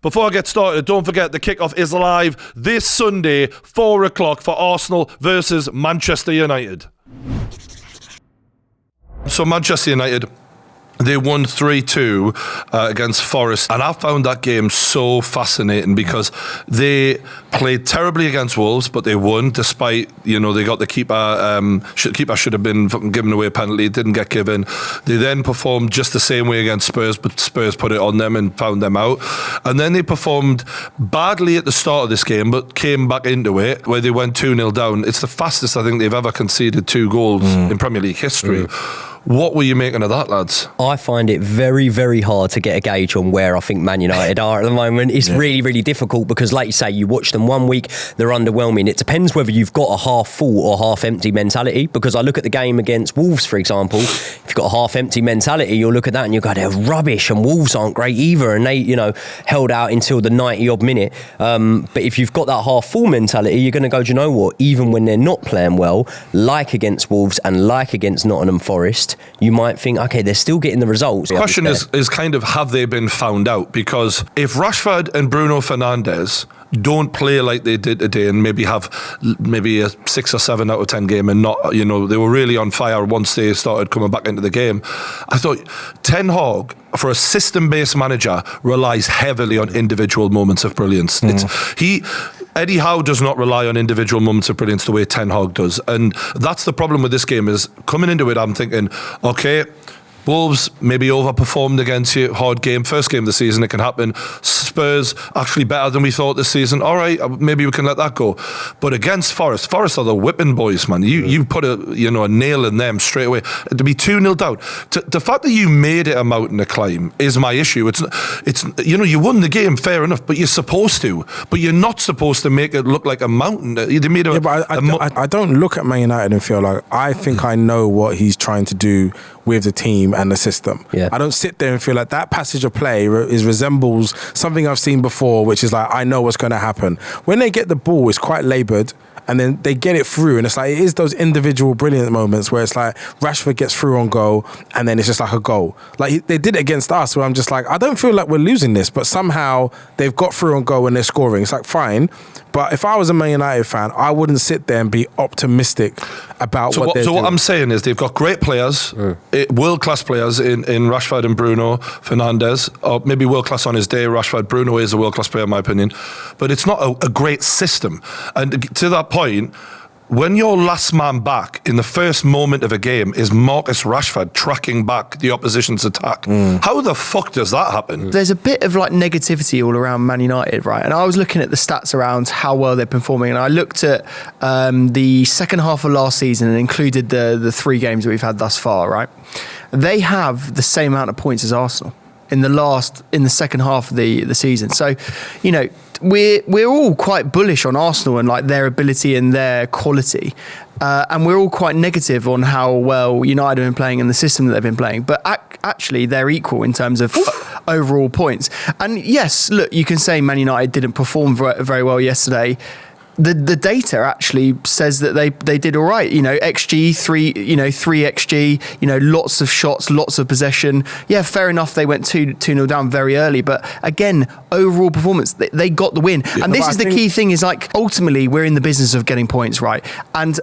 Before I get started, don't forget the kickoff is live this Sunday, 4 o'clock for Arsenal versus Manchester United. So Manchester United, they won 3-2 against Forest, and I found that game so fascinating because they played terribly against Wolves, but they won despite, they got the keeper. Keeper should have been fucking given away a penalty. It didn't get given. They then performed just the same way against Spurs, but Spurs put it on them and found them out. And then they performed badly at the start of this game, but came back into it where they went 2-0 down. It's the fastest I think they've ever conceded 2 goals in Premier League history. What were you making of that, lads? I find it very, very hard to get a gauge on where I think Man United are at the moment. It's really, really difficult because, like you say, you watch them one week, they're underwhelming. It depends whether you've got a half full or half empty mentality, because I look at the game against Wolves, for example. If you've got a half empty mentality, you'll look at that and you'll go, they're rubbish and Wolves aren't great either. And they, held out until the 90-odd minute. But if you've got that half full mentality, you're going to go, do you know what? Even when they're not playing well, like against Wolves and like against Nottingham Forest, you might think, okay, they're still getting the results. The question is kind of, have they been found out? Because if Rashford and Bruno Fernandes don't play like they did today and maybe have a 6 or 7 out of 10 game and not, they were really on fire once they started coming back into the game. I thought Ten Hag, for a system-based manager, relies heavily on individual moments of brilliance. Eddie Howe does not rely on individual moments of brilliance the way Ten Hag does. And that's the problem with this game, is coming into it, I'm thinking, okay, Wolves maybe overperformed against you, hard game, first game of the season, it can happen. Spurs actually better than we thought this season. All right, maybe we can let that go. But against Forest are the whipping boys, man. You put a nail in them straight away. To be 2-0 down, the fact that you made it a mountain to climb is my issue. It's you won the game, fair enough, but you're supposed to. But you're not supposed to make it look like a mountain. They made I don't look at Man United and feel like I think I know what he's trying to do with the team and the system. I don't sit there and feel like that passage of play resembles something I've seen before, which is like, I know what's going to happen. When they get the ball, it's quite laboured, and then they get it through, and it's like, it is those individual brilliant moments where it's like Rashford gets through on goal and then it's just like a goal. Like they did it against us, where I'm just like, I don't feel like we're losing this, but somehow they've got through on goal and they're scoring. It's like, fine. But if I was a Man United fan, I wouldn't sit there and be optimistic about what they're doing. So what I'm saying is they've got great players, world-class players in Rashford and Bruno Fernandes, or maybe world-class on his day. Rashford, Bruno is a world-class player in my opinion, but it's not a great system. And to that point, when your last man back in the first moment of a game is Marcus Rashford tracking back the opposition's attack, how the fuck does that happen? There's a bit of like negativity all around Man United, right? And I was looking at the stats around how well they're performing, and I looked at the second half of last season and included the 3 games that we've had thus far, right? They have the same amount of points as Arsenal in the second half of the season. So, we're all quite bullish on Arsenal and like their ability and their quality, and we're all quite negative on how well United have been playing and the system that they've been playing. But actually, they're equal in terms of overall points. And yes, look, you can say Man United didn't perform very well yesterday. The data actually says that they did all right. XG 3 XG. Lots of shots, lots of possession. Yeah, fair enough. They went 2-0 down very early, but again, overall performance, they got the win. And this is the key thing: is like ultimately we're in the business of getting points, right? And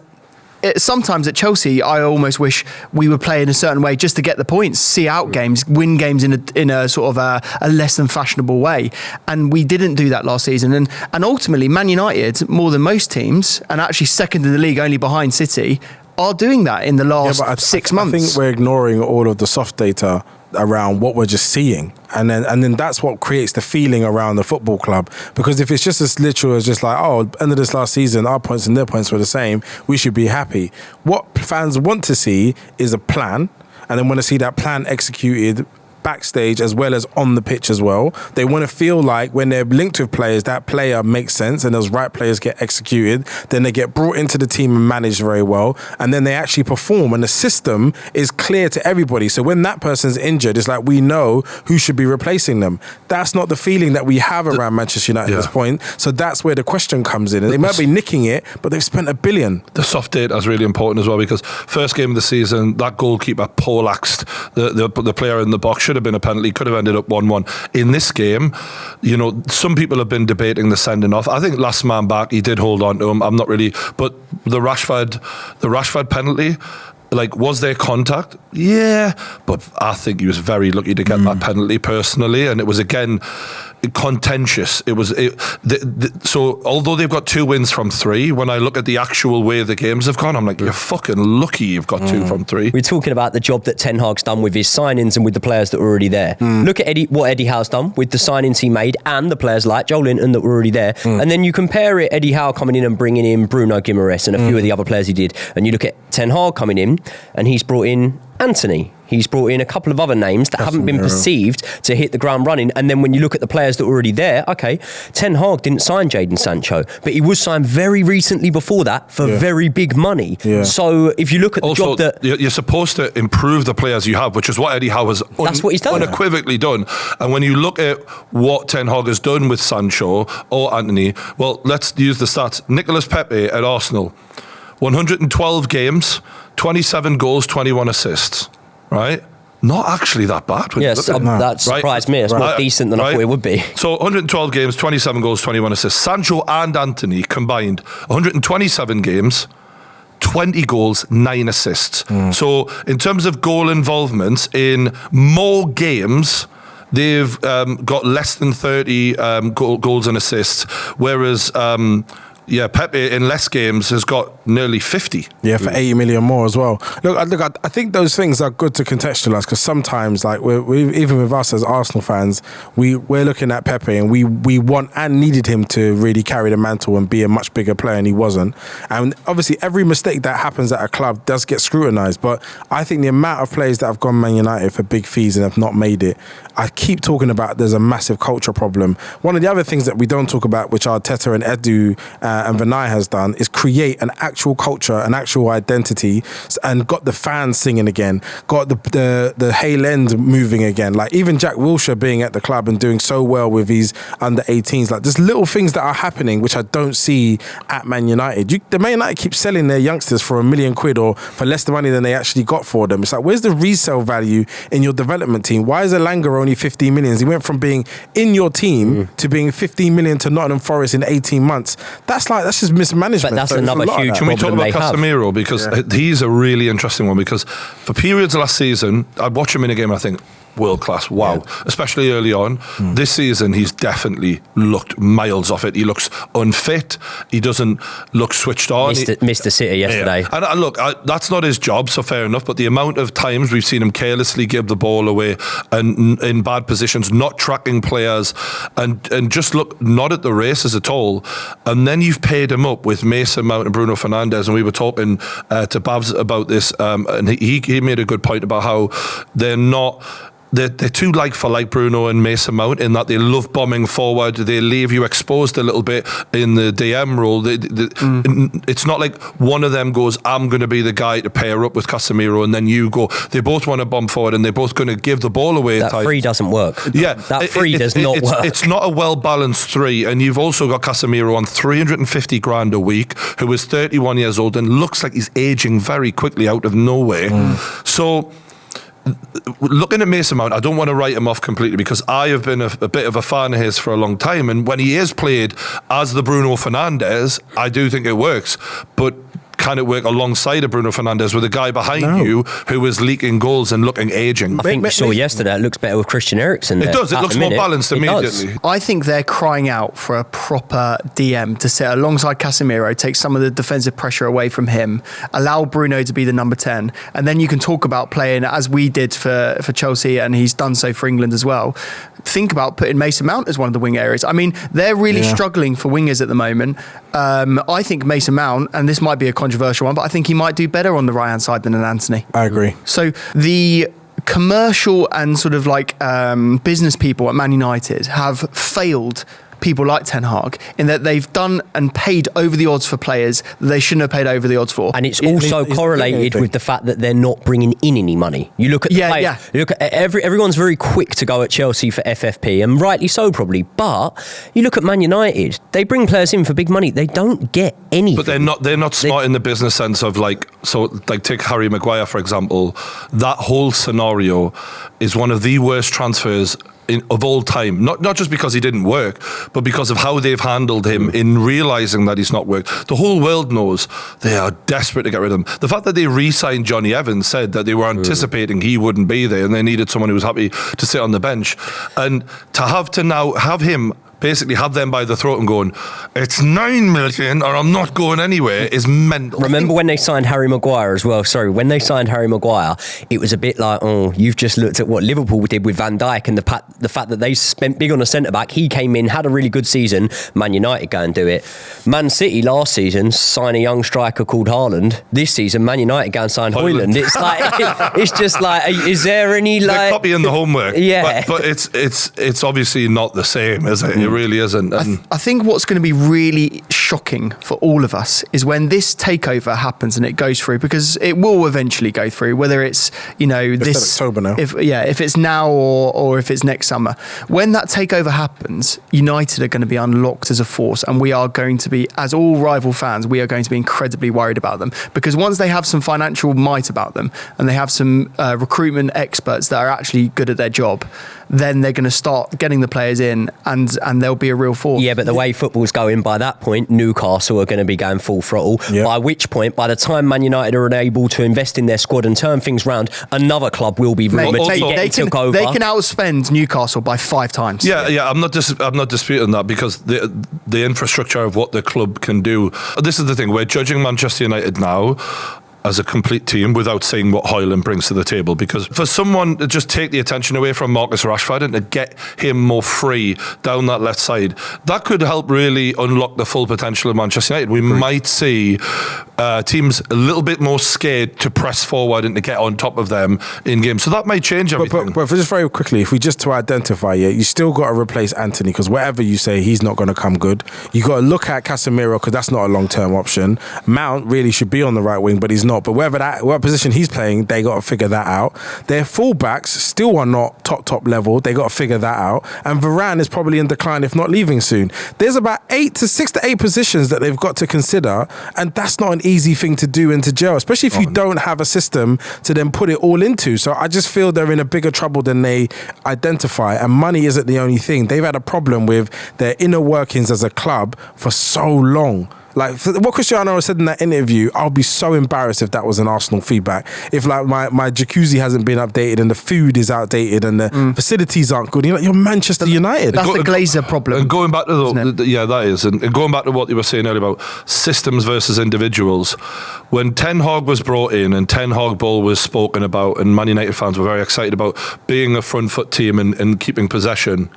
sometimes at Chelsea, I almost wish we were playing a certain way just to get the points, see out games, win games in a sort of a less than fashionable way. And we didn't do that last season. And ultimately, Man United, more than most teams, and actually second in the league only behind City, are doing that in the last 6 months. I think we're ignoring all of the soft data around what we're just seeing, and then that's what creates the feeling around the football club. Because if it's just as literal as just like, oh, end of this last season, our points and their points were the same, we should be happy. What fans want to see is a plan, and they want to see that plan executed backstage as well as on the pitch as well. They want to feel like when they're linked with players, that player makes sense and those right players get executed, then they get brought into the team and managed very well, and then they actually perform, and the system is clear to everybody. So when that person's injured, it's like we know who should be replacing them. That's not the feeling that we have around Manchester United at this point. So that's where the question comes in. And they might be nicking it, but they've spent $1 billion. The soft data is really important as well, because first game of the season, that goalkeeper poleaxed the player in the box. Should should have been a penalty, could have ended up 1-1. In this game, you know, some people have been debating the sending off. I think last man back, he did hold on to him. I'm not really, but the Rashford penalty, like, was there contact? Yeah, but I think he was very lucky to get that penalty personally, and it was again contentious. So although they've got 2 wins from 3, when I look at the actual way the games have gone, I'm like, you're fucking lucky you've got 2 from 3. We're talking about the job that Ten Hag's done with his signings and with the players that were already there. Look at what Eddie Howe's done with the signings he made and the players like Joel Linton that were already there. And then you compare it, Eddie Howe coming in and bringing in Bruno Guimaraes and a few of the other players he did, and you look at Ten Hag coming in and he's brought in Anthony. He's brought in a couple of other names that haven't been perceived to hit the ground running. And then when you look at the players that were already there, okay, Ten Hag didn't sign Jadon Sancho, but he was signed very recently before that for very big money. Yeah. So if you look at the job that... You're supposed to improve the players you have, which is what Eddie Howe has that's what he's done. Unequivocally done. And when you look at what Ten Hag has done with Sancho or Anthony, well, let's use the stats. Nicolas Pepe at Arsenal, 112 games, 27 goals, 21 assists. Right? Not actually that bad. Yes, that surprised me. It's more decent than I thought it would be. So 112 games, 27 goals, 21 assists. Sancho and Anthony combined 127 games, 20 goals, 9 assists. So in terms of goal involvement in more games, they've got less than 30 goals and assists, whereas Pepe in less games has got nearly 50. Yeah, for 80 million more as well. Look, I think those things are good to contextualise, because sometimes, like, we even with us as Arsenal fans, we're looking at Pepe and we want and needed him to really carry the mantle and be a much bigger player, and he wasn't. And obviously, every mistake that happens at a club does get scrutinised. But I think the amount of players that have gone Man United for big fees and have not made it, I keep talking about there's a massive culture problem. One of the other things that we don't talk about, which Arteta and Edu and Vinay has done, is create an actual culture, an actual identity, and got the fans singing again, got the Hay End moving again. Like even Jack Wilshere being at the club and doing so well with his under 18s. Like there's little things that are happening which I don't see at Man United. The Man United keep selling their youngsters for £1 million or for less money than they actually got for them. It's like, where's the resale value in your development team? Why is Elanga only 15 million? He went from being in your team to being 15 million to Nottingham Forest in 18 months. That's just mismanagement. But that's another huge Can we talk problem about Casemiro? Because he's a really interesting one, because for periods last season, I'd watch him in a game and I think, world class, wow. Yeah. Especially early on. This season, he's definitely looked miles off it. He looks unfit. He doesn't look switched on. Missed the City yesterday. Yeah. And look, that's not his job, so fair enough. But the amount of times we've seen him carelessly give the ball away and in bad positions, not tracking players, and just look not at the races at all. And then you've paid him up with Mason Mount and Bruno Fernandes. And we were talking to Babs about this, and he made a good point about how they're too like for like Bruno and Mason Mount, in that they love bombing forward. They leave you exposed a little bit in the DM role. It's not like one of them goes, I'm going to be the guy to pair up with Casemiro, and then you go. They both want to bomb forward and they're both going to give the ball away. That three doesn't work. Yeah. That three does not work. It's not a well-balanced three. And you've also got Casemiro on 350 grand a week, who is 31 years old and looks like he's aging very quickly out of nowhere. So looking at Mason Mount, I don't want to write him off completely, because I have been a bit of a fan of his for a long time, and when he is played as the Bruno Fernandes, I do think it works. But can it work alongside a Bruno Fernandes with a guy behind you who is leaking goals and looking aging? I think we saw yesterday it looks better with Christian Eriksen there. It does. It looks more balanced immediately. I think they're crying out for a proper DM to sit alongside Casemiro, take some of the defensive pressure away from him, allow Bruno to be the number 10, and then you can talk about playing as we did for Chelsea, and he's done so for England as well. Think about putting Mason Mount as one of the wing areas. I mean, they're really struggling for wingers at the moment. I think Mason Mount, and this might be a controversial one, but I think he might do better on the right-hand side than an Anthony. I agree. So the commercial and sort of like business people at Man United have failed people like Ten Hag in that they've done and paid over the odds for players that they shouldn't have paid over the odds for. And it's also correlated with the fact that they're not bringing in any money. You look at the players, you look at everyone's very quick to go at Chelsea for FFP, and rightly so probably. But you look at Man United, they bring players in for big money. They don't get anything. But they're not smart in the business sense of take Harry Maguire for example. That whole scenario is one of the worst transfers of all time, not just because he didn't work, but because of how they've handled him in realising that he's not worked. The whole world knows they are desperate to get rid of him. The fact that they re-signed Johnny Evans said that they were anticipating he wouldn't be there and they needed someone who was happy to sit on the bench. And to now have him basically have them by the throat and going, it's 9 million or I'm not going anywhere, is mental. Remember when they signed Harry Maguire as well? Sorry, when they signed Harry Maguire, it was a bit like, you've just looked at what Liverpool did with Van Dijk and the fact that they spent big on a centre-back. He came in, had a really good season. Man United go and do it. Man City last season sign a young striker called Haaland. This season, Man United go and sign Højlund. It's like, it's just like, is there any like... They're copying the homework. Yeah. But it's obviously not the same, is it? It really isn't. I think what's going to be really shocking for all of us is when this takeover happens and it goes through, because it will eventually go through, whether it's this October now. If it's now or if it's next summer. When that takeover happens, United are going to be unlocked as a force, and we are going to be, as all rival fans, we are going to be incredibly worried about them, because once they have some financial might about them and they have some recruitment experts that are actually good at their job, then they're going to start getting the players in and there'll be a real force. Yeah, but the way football's going, by that point, Newcastle are going to be going full throttle. Yep. By which point, by the time Man United are able to invest in their squad and turn things round, another club will be rumored to get took over. They can outspend Newcastle by 5 times. Yeah. I'm not disputing that, because the infrastructure of what the club can do. This is the thing. We're judging Manchester United now as a complete team without seeing what Højlund brings to the table, because for someone to just take the attention away from Marcus Rashford and to get him more free down that left side, that could help really unlock the full potential of Manchester United. We might see teams a little bit more scared to press forward and to get on top of them in games, so that might change everything. But just very quickly, if we just to identify it, you still got to replace Anthony, because whatever you say, he's not going to come good. You got to look at Casemiro, because that's not a long-term option. Mount really should be on the right wing, but he's not. But what position he's playing, they got to figure that out. Their fullbacks still are not top level. They got to figure that out. And Varane is probably in decline, if not leaving soon. There's about 6 to 8 positions that they've got to consider, and that's not an easy thing to do and to gel, especially if you don't have a system to then put it all into. So I just feel they're in a bigger trouble than they identify, and money isn't the only thing. They've had a problem with their inner workings as a club for so long. Like what Cristiano said in that interview, I'll be so embarrassed if that was an Arsenal feedback. If like my jacuzzi hasn't been updated and the food is outdated and the facilities aren't good, you're Manchester United. That's the Glazer problem. And going back to that is, and going back to what you were saying earlier about systems versus individuals, when Ten Hag was brought in and Ten Hag ball was spoken about, and Man United fans were very excited about being a front foot team and keeping possession,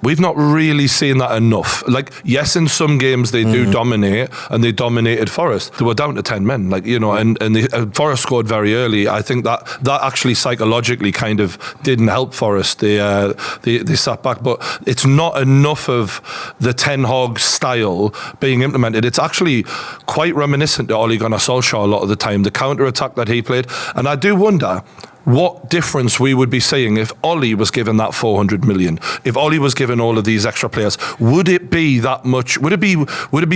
we've not really seen that enough. Like, yes, in some games they do dominate, and they dominated Forest. They were down to 10 men, and Forest scored very early. I think that actually psychologically kind of didn't help Forest. They sat back, but it's not enough of the Ten Hag style being implemented. It's actually quite reminiscent to Ole Gunnar Solskjaer a lot of the time, the counter-attack that he played. And I do wonder what difference we would be seeing if Ollie was given that 400 million. If Ollie was given all of these extra players, would it be that much? Would it be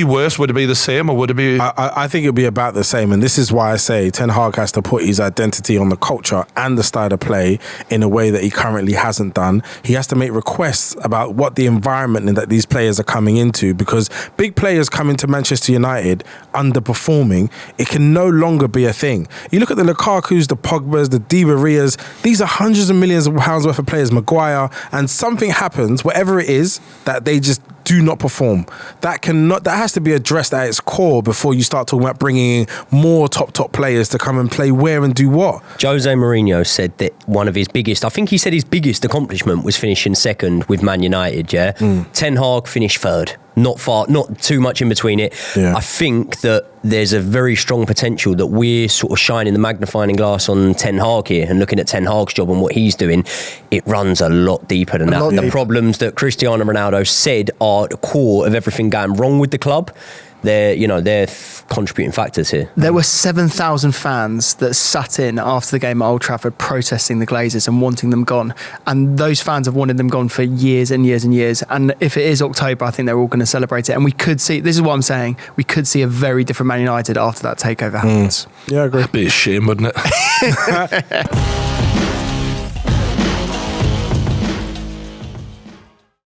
worse? Would it be the same, or would it be? I think it'd be about the same, and this is why I say Ten Hag has to put his identity on the culture and the style of play in a way that he currently hasn't done. He has to make requests about what the environment that these players are coming into, because big players coming to Manchester United underperforming, it can no longer be a thing. You look at the Lukaku's, the Pogbas, the Di Marias, these are hundreds of millions of pounds worth of players, Maguire, and something happens, whatever it is, that they just do not perform. That has to be addressed at its core before you start talking about bringing in more top players to come and play where and do what. Jose Mourinho said that one of his biggest, I think he said his biggest accomplishment was finishing second with Man United, yeah? Ten Hag finished third. not far, not too much in between it. Yeah. I think that there's a very strong potential that we're sort of shining the magnifying glass on Ten Hag here and looking at Ten Hag's job and what he's doing. It runs a lot deeper than that. The problems that Cristiano Ronaldo said are the core of everything going wrong with the club. They're contributing factors here. There were 7,000 fans that sat in after the game at Old Trafford protesting the Glazers and wanting them gone. And those fans have wanted them gone for years and years and years. And if it is October, I think they're all going to celebrate it. And we could see, this is what I'm saying, we could see a very different Man United after that takeover happens. Yeah, I agree. That'd be a shame, wouldn't it?